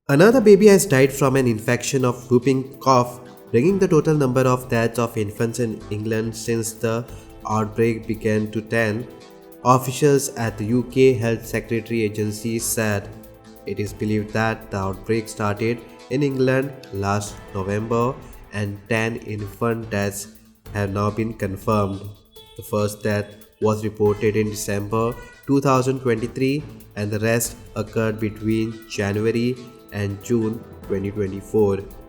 Another baby has died from an infection of whooping cough, bringing the total number of deaths of infants in England since the outbreak began to 10. Officials at the UK Health Secretary Agency said it is believed that the outbreak started in England last November and 10 infant deaths have now been confirmed. The first death was reported in December 2023 and the rest occurred between January and June 2024.